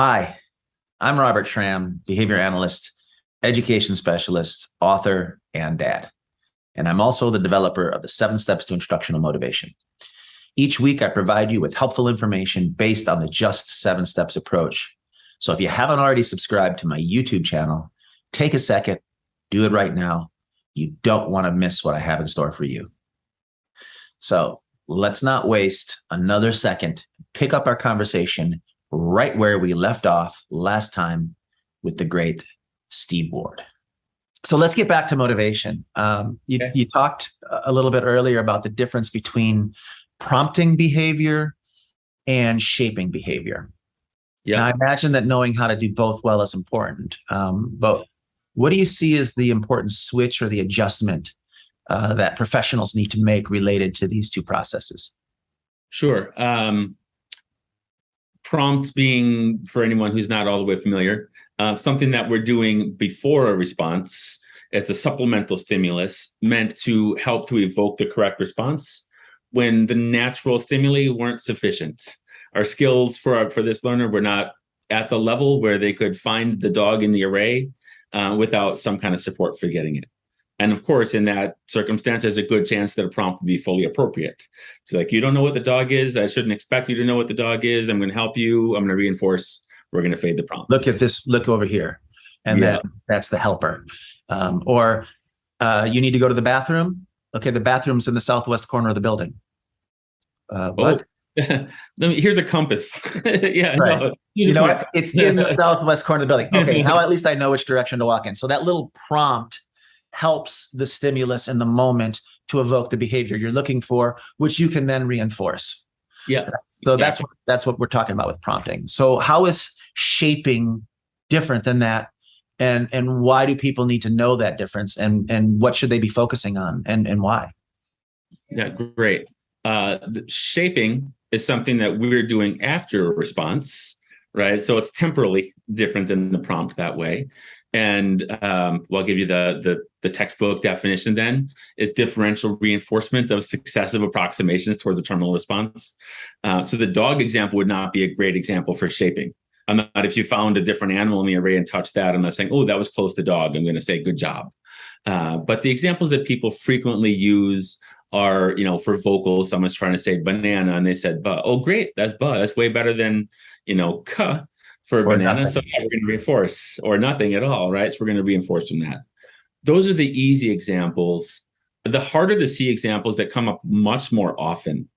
Hi, I'm Robert Schramm, behavior analyst, education specialist, author, and dad. And I'm also the developer of the 7 Steps to Instructional Motivation. Each week, I provide you with helpful information based on the Just 7 Steps approach. So if you haven't already subscribed to my YouTube channel, take a second, do it right now. You don't want to miss what I have in store for you. So let's not waste another second. Pick up our conversation right where we left off last time with the great Steve Ward. So let's get back to motivation. You talked a little bit earlier about the difference between prompting behavior and shaping behavior. Yeah. Now, I imagine that knowing how to do both well is important. But what do you see as the important switch or the adjustment that professionals need to make related to these two processes? Sure. Prompt being, for anyone who's not all the way familiar, something that we're doing before a response. It's a supplemental stimulus meant to help to evoke the correct response when the natural stimuli weren't sufficient. Our skills for this learner were not at the level where they could find the dog in the array without some kind of support for getting it. And of course, in that circumstance, there's a good chance that a prompt would be fully appropriate. It's like, you don't know what the dog is. I shouldn't expect you to know what the dog is. I'm going to help you. I'm going to reinforce. We're going to fade the prompts. Look at this. Look over here. And then that's the helper. Or you need to go to the bathroom. Okay, the bathroom's in the southwest corner of the building. What? Here's a compass. Yeah, right. no, you know what? It's in the southwest corner of the building. Okay, now at least I know which direction to walk in. So that little prompt helps the stimulus in the moment to evoke the behavior you're looking for, which you can then reinforce. Yeah. So that's what we're talking about with prompting. So how is shaping different than that? And why do people need to know that difference? And what should they be focusing on and why? Yeah, great. Shaping is something that we're doing after a response, right? So it's temporally different than the prompt that way. And I'll give you the textbook definition then is differential reinforcement of successive approximations towards a terminal response. So the dog example would not be a great example for shaping. I'm not, if you found a different animal in the array and touched that, I'm not saying, oh, that was close to dog. I'm going to say good job. But the examples that people frequently use are, for vocals, someone's trying to say banana and they said, "Buh." Oh, great. That's "buh." That's way better than, "K" for banana. Nothing. So we're going to reinforce, or nothing at all, right? So we're going to reinforce from that. Those are the easy examples. The harder to see examples that come up much more often,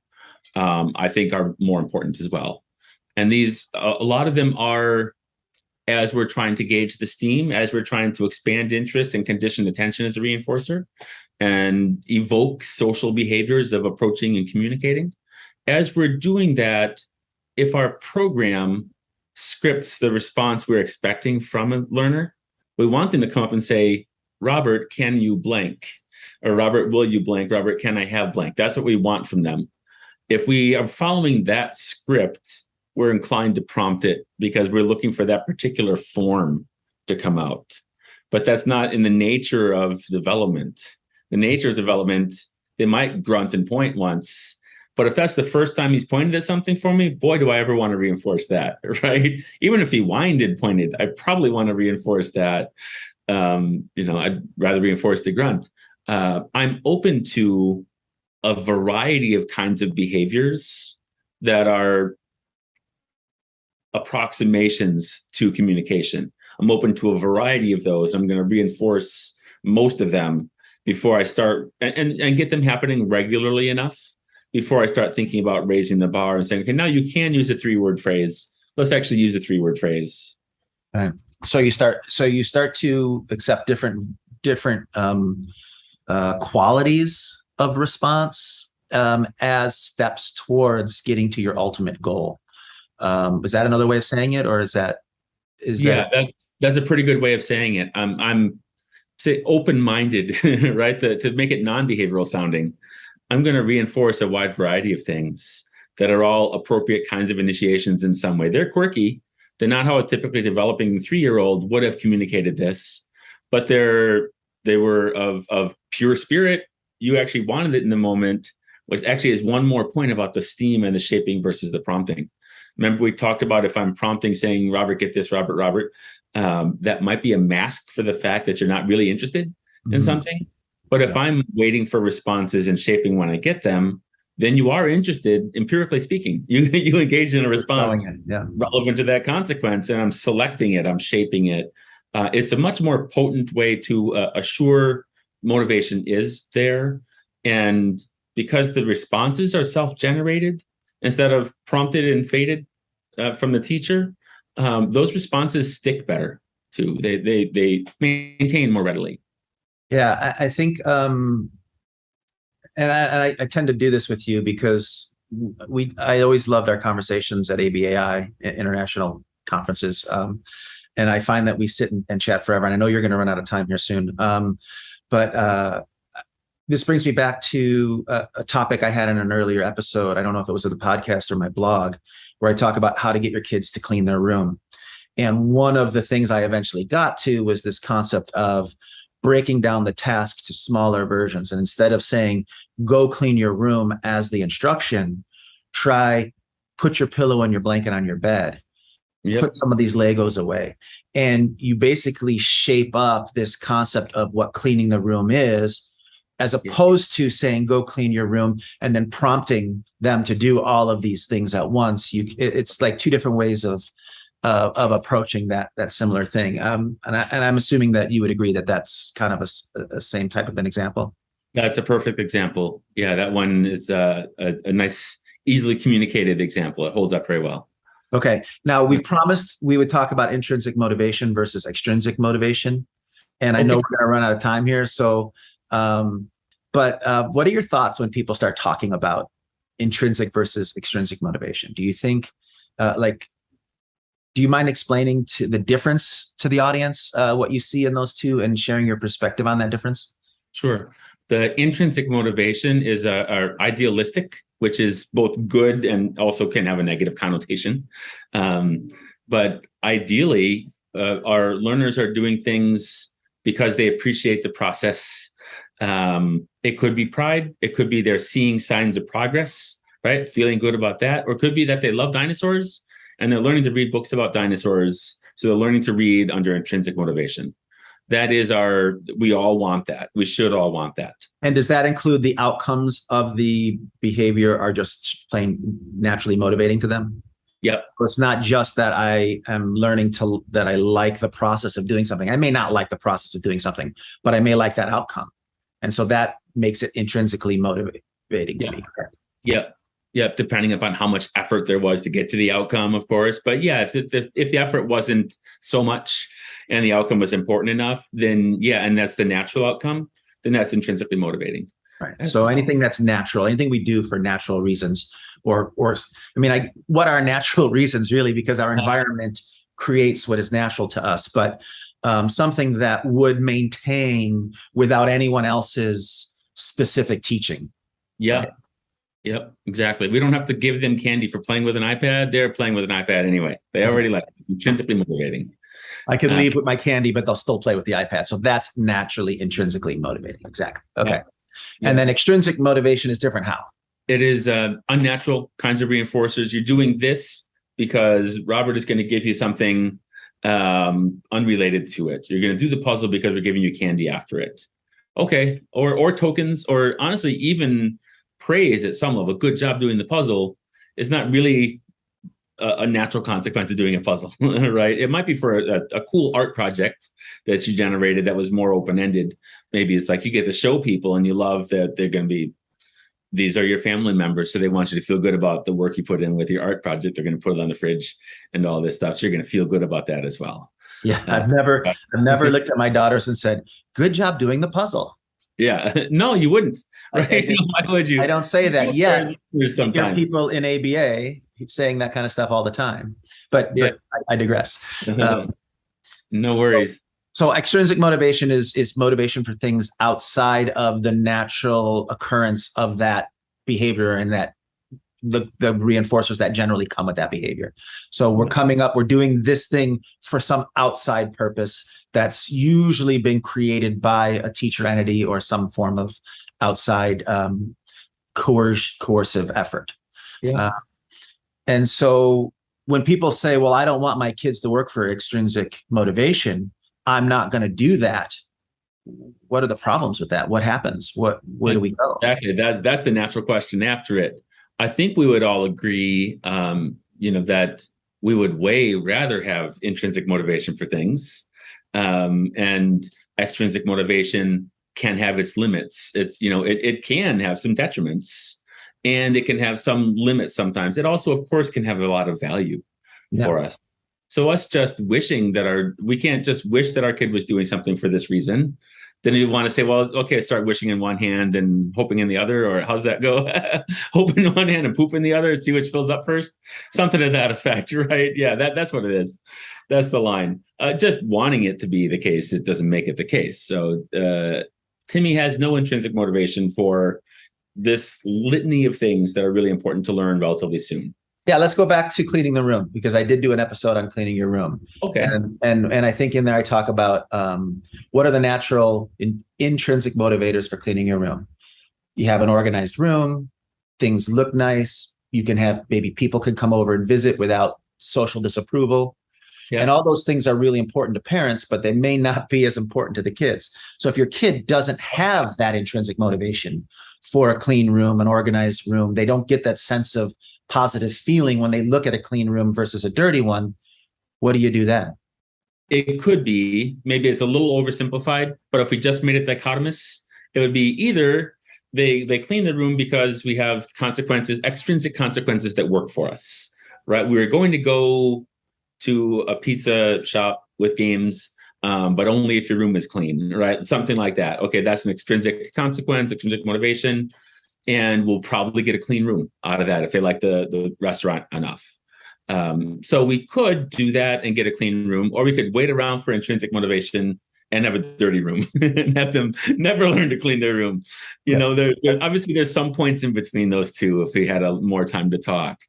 I think are more important as well. And these, a lot of them are as we're trying to gauge the steam, as we're trying to expand interest and condition attention as a reinforcer and evoke social behaviors of approaching and communicating. As we're doing that, if our program scripts the response we're expecting from a learner, we want them to come up and say, "Robert, can you blank?" Or "Robert, will you blank?" "Robert, can I have blank?" That's what we want from them. If we are following that script, we're inclined to prompt it because we're looking for that particular form to come out. But that's not in the nature of development. The nature of development, they might grunt and point once, but if that's the first time he's pointed at something for me, boy, do I ever want to reinforce that, right? Even if he whined and pointed, I probably want to reinforce that. I'd rather reinforce the grunt. I'm open to a variety of kinds of behaviors that are approximations to communication. I'm open to a variety of those. I'm going to reinforce most of them before I start and get them happening regularly enough before I start thinking about raising the bar and saying, okay, now you can use a 3-word phrase. Let's actually use a 3-word phrase. Right. So you start to accept different qualities of response as steps towards getting to your ultimate goal. Is that another way of saying it, or is that? That's a pretty good way of saying it. I'm say open-minded, right? To make it non-behavioral sounding, I'm going to reinforce a wide variety of things that are all appropriate kinds of initiations in some way. They're quirky. They're not how a typically developing 3-year-old would have communicated this, but they were of pure spirit. You actually wanted it in the moment, which actually is one more point about the steam and the shaping versus the prompting. Remember, we talked about if I'm prompting saying, Robert, get this, Robert, that might be a mask for the fact that you're not really interested in something. But if I'm waiting for responses and shaping when I get them, then you are interested, empirically speaking. You engage in a response relevant to that consequence, and I'm selecting it, I'm shaping it. It's a much more potent way to assure motivation is there. And because the responses are self-generated instead of prompted and fated from the teacher, those responses stick better too. They maintain more readily. Yeah, I think, and I tend to do this with you because I always loved our conversations at ABAI, international conferences, and I find that we sit and chat forever. And I know you're going to run out of time here soon, but this brings me back to a topic I had in an earlier episode. I don't know if it was at the podcast or my blog, where I talk about how to get your kids to clean their room. And one of the things I eventually got to was this concept of breaking down the task to smaller versions. And instead of saying, go clean your room as the instruction, try put your pillow and your blanket on your bed, put some of these Legos away. And you basically shape up this concept of what cleaning the room is, as opposed to saying, go clean your room and then prompting them to do all of these things at once. It's like two different ways of approaching that similar thing. And I'm assuming that you would agree that that's kind of a same type of an example. That's a perfect example. Yeah, that one is a nice, easily communicated example. It holds up very well. Okay. Now, we promised we would talk about intrinsic motivation versus extrinsic motivation. And I know we're going to run out of time here. So, but what are your thoughts when people start talking about intrinsic versus extrinsic motivation? Do you think, do you mind explaining to the difference to the audience, what you see in those two, and sharing your perspective on that difference? Sure. The intrinsic motivation is idealistic, which is both good and also can have a negative connotation. But ideally, our learners are doing things because they appreciate the process. It could be pride. It could be they're seeing signs of progress, right? Feeling good about that. Or it could be that they love dinosaurs and they're learning to read books about dinosaurs. So they're learning to read under intrinsic motivation. That is we all want that. We should all want that. And does that include the outcomes of the behavior are just plain naturally motivating to them? Yep. So it's not just that I am learning that I like the process of doing something. I may not like the process of doing something, but I may like that outcome. And so that makes it intrinsically motivating to me. Correct? Yep. Yep. Depending upon how much effort there was to get to the outcome, of course. But yeah, if the effort wasn't so much and the outcome was important enough, then and that's the natural outcome, then that's intrinsically motivating. Right. So anything that's natural, anything we do for natural reasons, what are natural reasons really? Because our environment creates what is natural to us, but something that would maintain without anyone else's specific teaching. Yeah. Right? Yep, exactly. We don't have to give them candy for playing with an iPad. They're playing with an iPad anyway. They already like it. Intrinsically motivating. I could leave with my candy, but they'll still play with the iPad. So that's naturally intrinsically motivating. Exactly. Okay. Yeah. And then extrinsic motivation is different. How? It is unnatural kinds of reinforcers. You're doing this because Robert is going to give you something unrelated to it. You're going to do the puzzle because we're giving you candy after it. Okay. Or tokens, or honestly, even praise at some level. Good job doing the puzzle is not really a natural consequence of doing a puzzle, right? It might be for a cool art project that you generated that was more open-ended. Maybe it's like you get to show people and you love that they're going to be, these are your family members, so they want you to feel good about the work you put in with your art project. They're going to put it on the fridge and all this stuff. So you're going to feel good about that as well. Yeah, I've never looked at my daughters and said, good job doing the puzzle. Yeah, no, you wouldn't. Right? Why would you? I don't say that yet. Sometimes you hear people in ABA saying that kind of stuff all the time, but I digress. No worries. So extrinsic motivation is motivation for things outside of the natural occurrence of that behavior and that the reinforcers that generally come with that behavior. So we're doing this thing for some outside purpose that's usually been created by a teacher entity or some form of outside coercive effort. Yeah. And so when people say, well, I don't want my kids to work for extrinsic motivation, I'm not going to do that. What are the problems with that? What happens? Where do we go? Exactly. That's the natural question after it. I think we would all agree, that we would way rather have intrinsic motivation for things, and extrinsic motivation can have its limits. It can have some detriments, and it can have some limits sometimes. It also, of course, can have a lot of value for us. So us just wishing that we can't just wish that our kid was doing something for this reason. Then you want to say, well, okay, start wishing in one hand and hoping in the other, or how's that go? Hope in one hand and poop in the other, see which fills up first. Something to that effect, right? Yeah, that's what it is. That's the line. Just wanting it to be the case, it doesn't make it the case. So Timmy has no intrinsic motivation for this litany of things that are really important to learn relatively soon. Yeah, let's go back to cleaning the room, because I did do an episode on cleaning your room. Okay. And I think in there I talk about what are the natural intrinsic motivators for cleaning your room. You have an organized room, things look nice. You can have, maybe people can come over and visit without social disapproval. Yeah. And all those things are really important to parents, but they may not be as important to the kids. So if your kid doesn't have that intrinsic motivation for a clean room, an organized room, they don't get that sense of positive feeling when they look at a clean room versus a dirty one, what do you do then? It could be, maybe it's a little oversimplified, but if we just made it dichotomous, it would be either they clean the room because we have consequences, extrinsic consequences that work for us, right? We're going to go to a pizza shop with games, but only if your room is clean, right? Something like that. Okay, that's an extrinsic consequence, extrinsic motivation, and we'll probably get a clean room out of that if they like the restaurant enough. So we could do that and get a clean room, or we could wait around for intrinsic motivation and have a dirty room and have them never learn to clean their room. Obviously there's some points in between those two if we had more time to talk.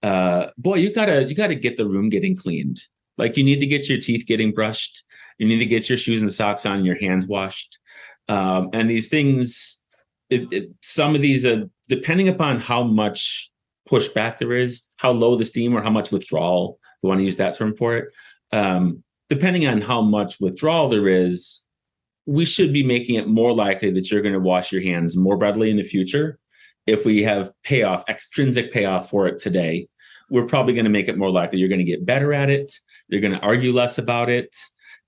Boy, you gotta get the room getting cleaned. Like, you need to get your teeth getting brushed. You need to get your shoes and socks on, your hands washed. And these things, some of these, depending upon how much pushback there is, how low the steam or how much withdrawal, if you want to use that term for it, depending on how much withdrawal there is, we should be making it more likely that you're going to wash your hands more readily in the future. If we have payoff, extrinsic payoff for it today, we're probably going to make it more likely you're going to get better at it. You're going to argue less about it.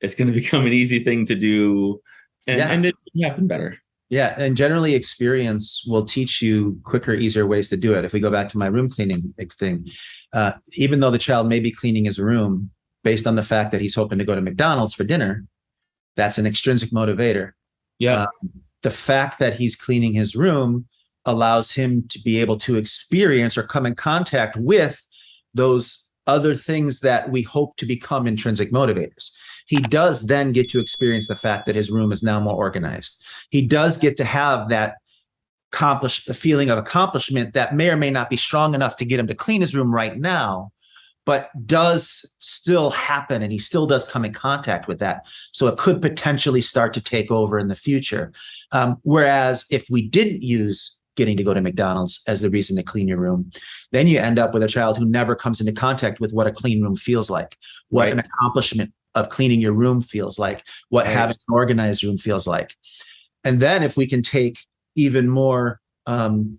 It's going to become an easy thing to do, and it will happen better. Yeah, and generally experience will teach you quicker, easier ways to do it. If we go back to my room cleaning thing, even though the child may be cleaning his room based on the fact that he's hoping to go to McDonald's for dinner, that's an extrinsic motivator. Yeah, the fact that he's cleaning his room allows him to be able to experience or come in contact with those other things that we hope to become intrinsic motivators. He does then get to experience the fact that his room is now more organized. He does get to have that feeling of accomplishment that may or may not be strong enough to get him to clean his room right now, but does still happen, and he still does come in contact with that. So it could potentially start to take over in the future. Whereas if we didn't use getting to go to McDonald's as the reason to clean your room, then you end up with a child who never comes into contact with what a clean room feels like, what an accomplishment of cleaning your room feels like, what having an organized room feels like. And then if we can take even more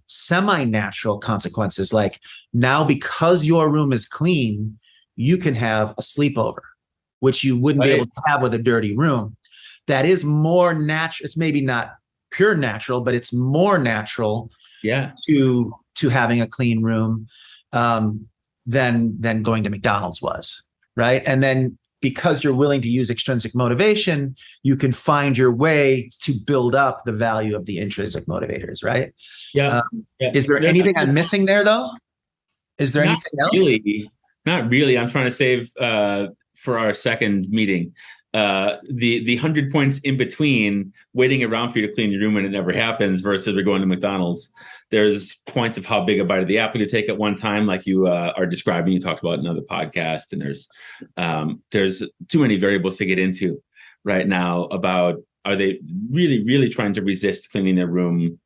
semi-natural consequences, like now because your room is clean, you can have a sleepover, which you wouldn't be able to have with a dirty room. That is more natural. It's maybe not pure natural, but it's more natural to having a clean room than going to McDonald's was, right? And then because you're willing to use extrinsic motivation, you can find your way to build up the value of the intrinsic motivators, right? Is there anything I'm missing there, though? Is there anything else? Not really. I'm trying to save for our second meeting. The 100 points in between waiting around for you to clean your room when it never happens versus we're going to McDonald's. There's points of how big a bite of the apple you take at one time, like you are describing. You talked about in another podcast, and there's too many variables to get into right now about, are they really, really trying to resist cleaning their room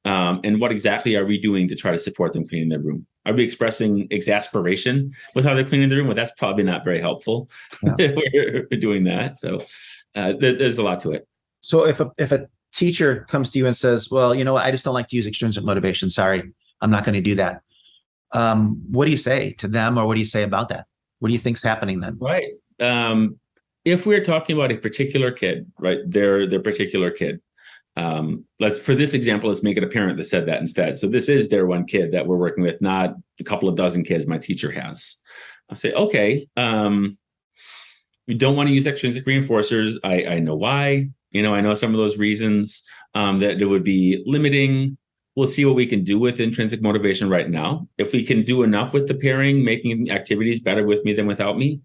And what exactly are we doing to try to support them cleaning their room? Are we expressing exasperation with how they're cleaning the room? Well, that's probably not very helpful. Yeah. We're doing that. So there's a lot to it. So if a teacher comes to you and says, well, you know what, I just don't like to use extrinsic motivation. Sorry, I'm not going to do that. What do you say to them, or what do you say about that? What do you think's happening then? Right. If we're talking about a particular kid, right, their particular kid, for this example, let's make it a parent that said that instead. So this is their one kid that we're working with, not a couple of dozen kids my teacher has. I'll say, okay, we don't want to use extrinsic reinforcers. I know why. I know some of those reasons that it would be limiting. We'll see what we can do with intrinsic motivation right now. If we can do enough with the pairing, making activities better with me than without me,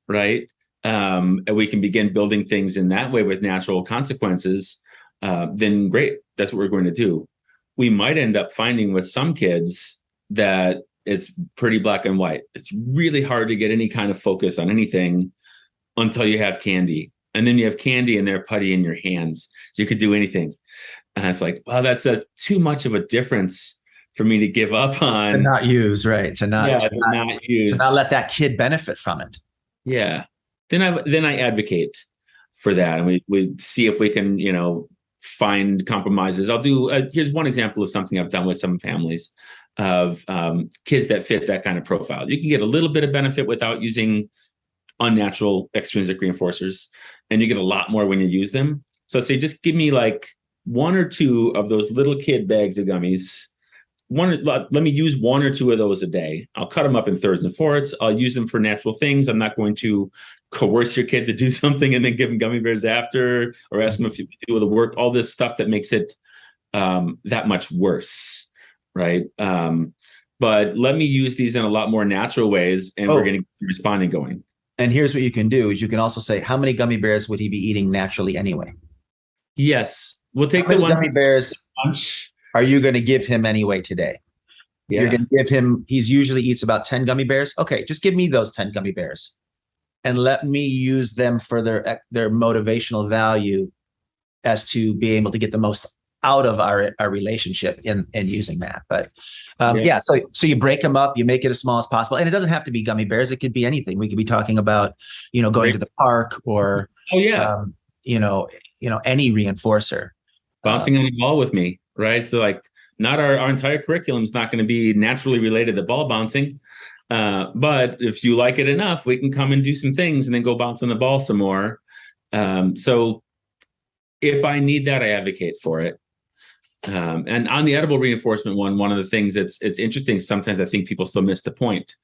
right? And we can begin building things in that way with natural consequences, then great. That's what we're going to do. We might end up finding with some kids that it's pretty black and white. It's really hard to get any kind of focus on anything until you have candy. And then you have candy and they're putty in your hands. You could do anything. And it's like, wow, that's too much of a difference for me to give up on. To not use, right? To not use. To not let that kid benefit from it. Yeah. Then I advocate for that, and we see if we can, find compromises. I'll do. Here's one example of something I've done with some families of kids that fit that kind of profile. You can get a little bit of benefit without using unnatural extrinsic reinforcers, and you get a lot more when you use them. So I say, just give me like one or two of those little kid bags of gummies. Let me use one or two of those a day. I'll cut them up in thirds and fourths. I'll use them for natural things. I'm not going to coerce your kid to do something and then give them gummy bears after, or ask them if you do the work, all this stuff that makes it that much worse, right? But let me use these in a lot more natural ways, and we're going to get some responding going. And here's what you can do, is you can also say, how many gummy bears would he be eating naturally anyway? Yes. We'll take the gummy bears are you going to give him anyway today? Yeah. You're going to give him, he's usually eats about 10 gummy bears. Okay, just give me those 10 gummy bears and let me use them for their motivational value as to be able to get the most out of our relationship in using that. But so you break them up, you make it as small as possible. And it doesn't have to be gummy bears. It could be anything. We could be talking about, going to the park, or, any reinforcer. Bouncing on the ball with me, right? So like, not our entire curriculum is not going to be naturally related to ball bouncing. But if you like it enough, we can come and do some things and then go bounce on the ball some more. So if I need that, I advocate for it. And on the edible reinforcement one of the things it's interesting, sometimes I think people still miss the point.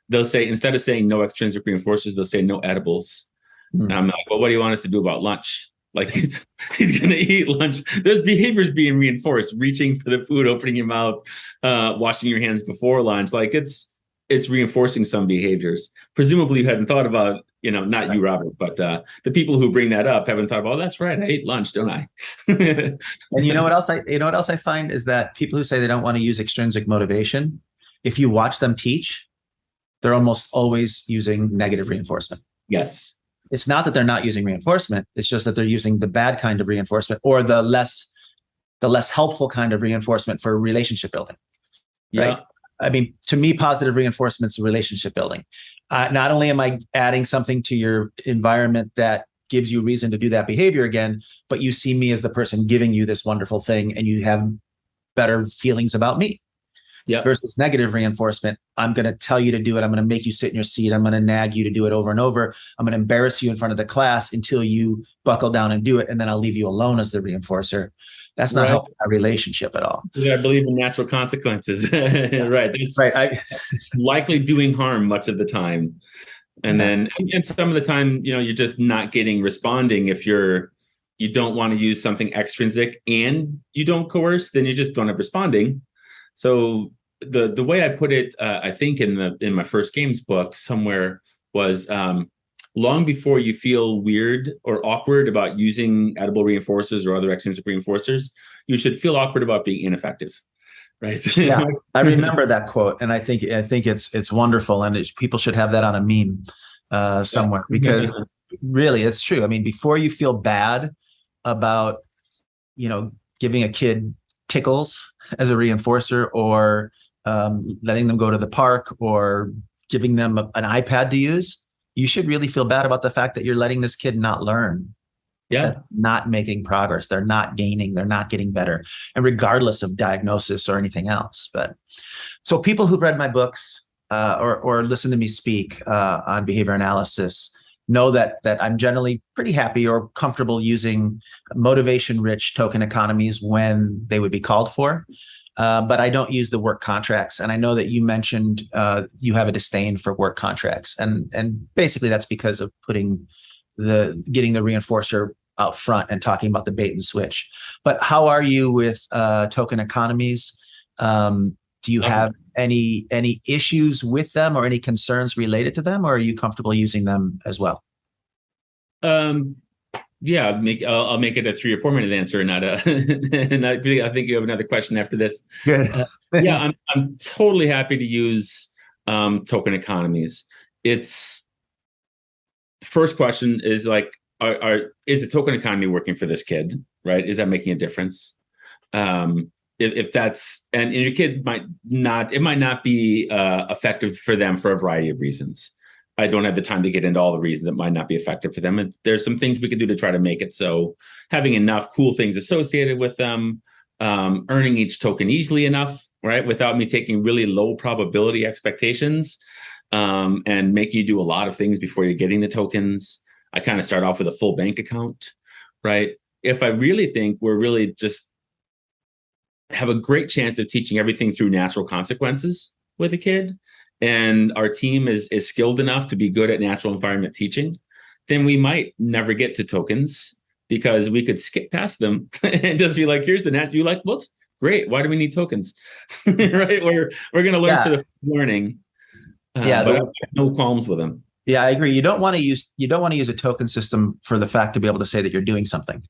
They'll say, instead of saying no extrinsic reinforcers, they'll say no edibles. And I'm like, well, what do you want us to do about lunch? Like, he's going to eat lunch. There's behaviors being reinforced: reaching for the food, opening your mouth, washing your hands before lunch. Like, it's reinforcing some behaviors. Presumably you hadn't thought about, not you, Robert, but the people who bring that up haven't thought about, oh, that's right, I ate lunch, don't I? And you know what else I find is that people who say they don't want to use extrinsic motivation, if you watch them teach, they're almost always using negative reinforcement. Yes. It's not that they're not using reinforcement. It's just that they're using the bad kind of reinforcement, or the less helpful kind of reinforcement for relationship building. Right? Yeah. I mean, to me, positive reinforcement's relationship building. Not only am I adding something to your environment that gives you reason to do that behavior again, but you see me as the person giving you this wonderful thing, and you have better feelings about me. Yeah. Versus negative reinforcement, I'm going to tell you to do it. I'm going to make you sit in your seat. I'm going to nag you to do it over and over. I'm going to embarrass you in front of the class until you buckle down and do it, and then I'll leave you alone as the reinforcer. That's not helping our relationship at all. Yeah, I believe in natural consequences. Right. That's right. Likely doing harm much of the time. And then some of the time, you're just not responding. If you don't want to use something extrinsic and you don't coerce, then you just don't have responding. So the way I put it, I think in my first games book somewhere was, long before you feel weird or awkward about using edible reinforcers or other extrinsic reinforcers, you should feel awkward about being ineffective. Right. Yeah, I remember that quote, and I think it's wonderful, and people should have that on a meme somewhere, because really it's true. I mean, before you feel bad about giving a kid tickles, as a reinforcer, or letting them go to the park, or giving them an iPad to use, you should really feel bad about the fact that you're letting this kid not learn. Yeah. That's not making progress. They're not gaining. They're not getting better. And regardless of diagnosis or anything else. But so people who've read my books or listen to me speak on behavior analysis know that I'm generally pretty happy or comfortable using motivation-rich token economies when they would be called for. But I don't use the work contracts. And I know that you mentioned you have a disdain for work contracts. And basically that's because of getting the reinforcer out front and talking about the bait and switch. But how are you with token economies? Do you have any issues with them or any concerns related to them, or are you comfortable using them as well? Yeah, I'll make it a 3 or 4 minute answer, not a. And I think you have another question after this. Good. Yeah, I'm totally happy to use token economies. It's first question is like, is the token economy working for this kid? Right? Is that making a difference? If that's and your kid might not be effective for them for a variety of reasons. I don't have the time to get into all the reasons it might not be effective for them. And there's some things we can do to try to make it so having enough cool things associated with them, earning each token easily enough, right? Without me taking really low probability expectations, and making you do a lot of things before you're getting the tokens. I kind of start off with a full bank account, right? If I really think we're really just have a great chance of teaching everything through natural consequences with a kid, and our team is skilled enough to be good at natural environment teaching, then we might never get to tokens because we could skip past them and just be like, here's the net. You like, whoops, great. Why do we need tokens? Right? We're going to learn for the learning. But I have no qualms with them. Yeah, I agree. You don't want to use a token system for the fact to be able to say that you're doing something.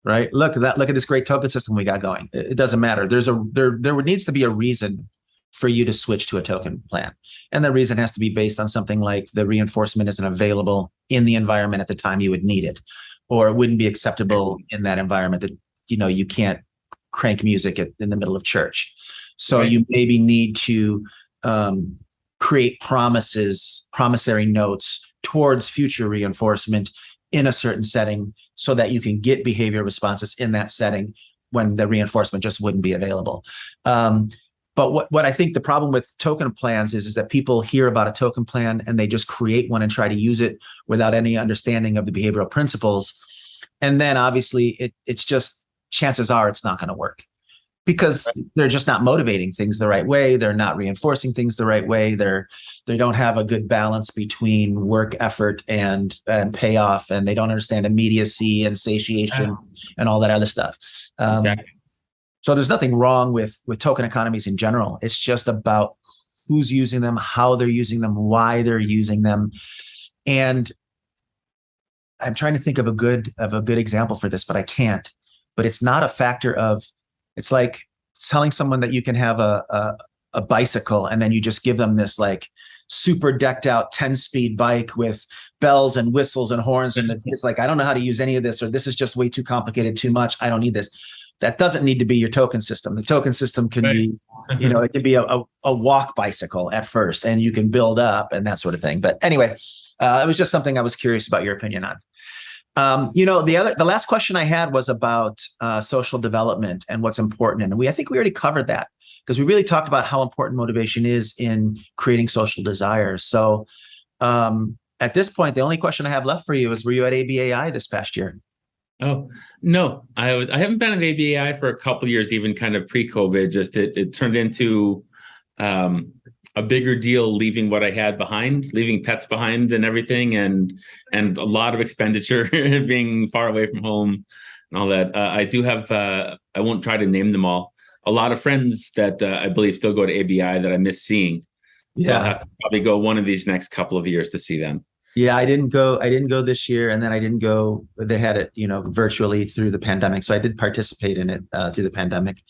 Right? Look at that. Look at this great token system we got going. It doesn't matter. There needs to be a reason for you to switch to a token plan. And the reason has to be based on something like the reinforcement isn't available in the environment at the time you would need it, or it wouldn't be acceptable in that environment that, you can't crank music in the middle of church. So you maybe need to create promissory notes towards future reinforcement in a certain setting so that you can get behavior responses in that setting when the reinforcement just wouldn't be available. But what I think the problem with token plans is that people hear about a token plan and they just create one and try to use it without any understanding of the behavioral principles. And then obviously it's just, chances are it's not going to work because they're just not motivating things the right way. They're not reinforcing things the right way. They don't have a good balance between work effort and payoff, and they don't understand immediacy and satiation and all that other stuff. Exactly. So there's nothing wrong with token economies in general. It's just about who's using them, how they're using them, why they're using them. And I'm trying to think of a good example for this, but I can't. But it's not a factor of, it's like telling someone that you can have a bicycle and then you just give them this like super decked out 10-speed bike with bells and whistles and horns. And it's like, I don't know how to use any of this, or this is just way too complicated, too much. I don't need this. That doesn't need to be your token system. The token system can be, it can be a walk bicycle at first, and you can build up and that sort of thing. But anyway, it was just something I was curious about your opinion on. The last question I had was about social development and what's important. And I think we already covered that because we really talked about how important motivation is in creating social desires. So at this point, the only question I have left for you is, were you at ABAI this past year? Oh, no, I haven't been at ABAI for a couple of years, even kind of pre-COVID. Just it turned into a bigger deal leaving what I had behind, leaving pets behind and everything, and a lot of expenditure being far away from home and all that. I do have, I won't try to name them all, a lot of friends that I believe still go to ABI that I miss seeing. So I'll have to probably go one of these next couple of years to see them. Yeah, I didn't go. I didn't go this year, and then I didn't go. They had it, virtually through the pandemic. So I did participate in it through the pandemic.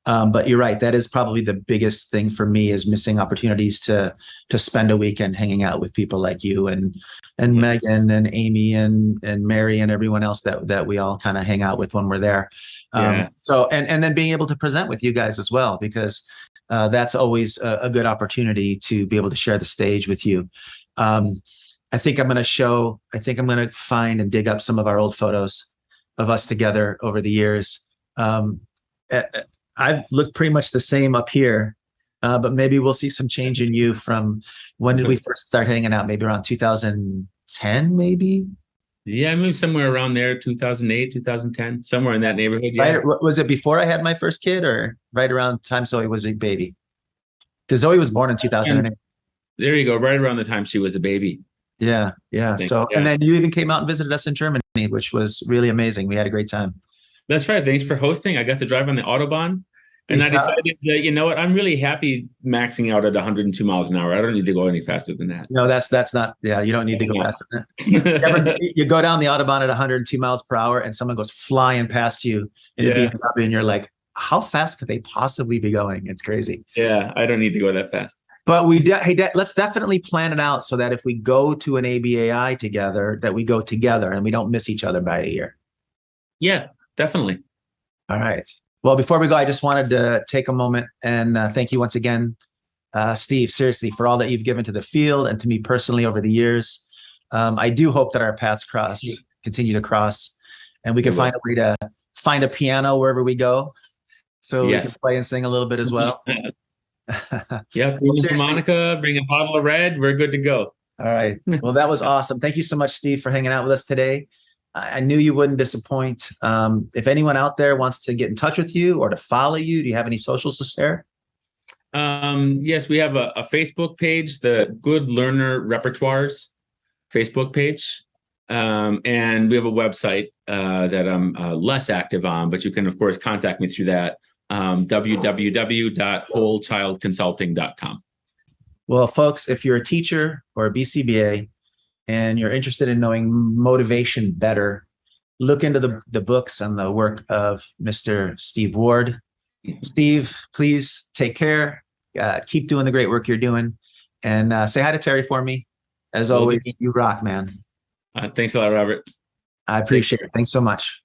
But you're right. That is probably the biggest thing for me is missing opportunities to spend a weekend hanging out with people like you and Yeah. Megan and Amy and Mary and everyone else that we all kind of hang out with when we're there. Yeah. So and then being able to present with you guys as well, because that's always a good opportunity to be able to share the stage with you. I think I'm going to find and dig up some of our old photos of us together over the years. eh, eh, I've looked pretty much the same up here, but maybe we'll see some change in you from when did we first start hanging out? Maybe around 2010, maybe? Yeah, I moved somewhere around there, 2008, 2010, somewhere in that neighborhood. Yeah. Right? Was it before I had my first kid or right around the time Zoe was a baby? Because Zoe was born in 2008. And there you go, right around the time she was a baby. Yeah, yeah. I think. So, and Yeah. then you even came out and visited us in Germany, which was really amazing. We had a great time. That's right. Thanks for hosting. I got to drive on the Autobahn. And I Yeah. decided that, you know what, I'm really happy maxing out at 102 miles an hour. I don't need to go any faster than that. No, that's not. Yeah, you don't need to go faster than that. You go down the Autobahn at 102 miles per hour, and someone goes flying past you in a Yeah. BMW, and you're like, "How fast could they possibly be going?" It's crazy. Yeah, I don't need to go that fast. But let's definitely plan it out so that if we go to an ABAI together, that we go together and we don't miss each other by a year. Yeah, definitely. All right. Well, before we go, I just wanted to take a moment and thank you once again, Steve, seriously, for all that you've given to the field and to me personally over the years. I do hope that our paths continue to cross, and we can find a way to find a piano wherever we go, so we can play and sing a little bit as well. Yeah, bring a harmonica, bring a bottle of red. We're good to go. All right. Well, that was awesome. Thank you so much, Steve, for hanging out with us today. I knew you wouldn't disappoint. If anyone out there wants to get in touch with you or to follow you, do you have any socials to share? Yes, we have a Facebook page, the Good Learner Repertoires Facebook page. And we have a website that I'm less active on, but you can, of course, contact me through that, www.wholechildconsulting.com. Well, folks, if you're a teacher or a BCBA, and you're interested in knowing motivation better, look into the books and the work of Mr. Steve Ward. Steve, please take care. Keep doing the great work you're doing. And say hi to Terry for me. As always, you rock, man. Thanks a lot, Robert. I appreciate it. Thanks so much.